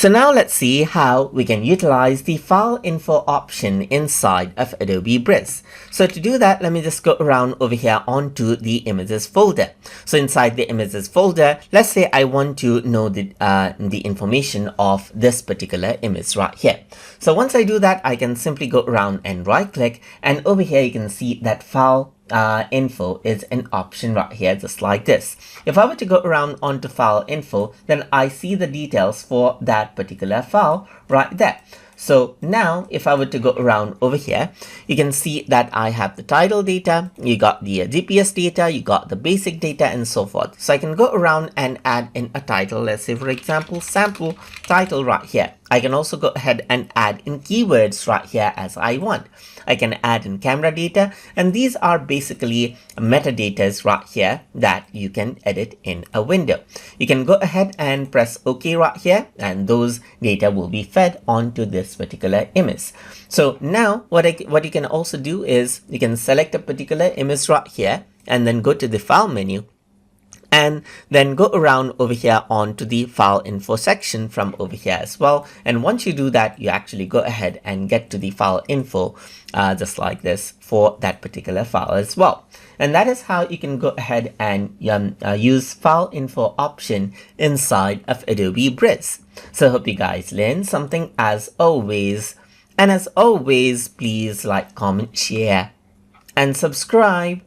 So now let's see how we can utilize the file info option inside of Adobe Bridge. So to do that, let me just go around over here onto the images folder. So inside the images folder, let's say I want to know the information of this particular image right here. So once I do that, I can simply go around and right click, and over here you can see that file info is an option right here, just like this. If I were to go around onto file info, then I see the details for that particular file right there. So now if I were to go around over here, you can see that I have the title data, you got the GPS data, you got the basic data, and so forth. So I can go around and add in a title. Let's say, for example, sample title right here. I can also go ahead and add in keywords right here as I want. I can add in camera data, and these are basically metadatas right here that you can edit in a window. You can go ahead and press OK right here, and those data will be fed onto this particular image. So now what you can also do is you can select a particular image right here and then go to the file menu, and then go around over here onto the file info section from over here as well. And once you do that, you actually go ahead and get to the file info just like this for that particular file as well. And that is how you can go ahead and use file info option inside of Adobe Bridge. So I hope you guys learned something as always. And as always, please like, comment, share, and subscribe.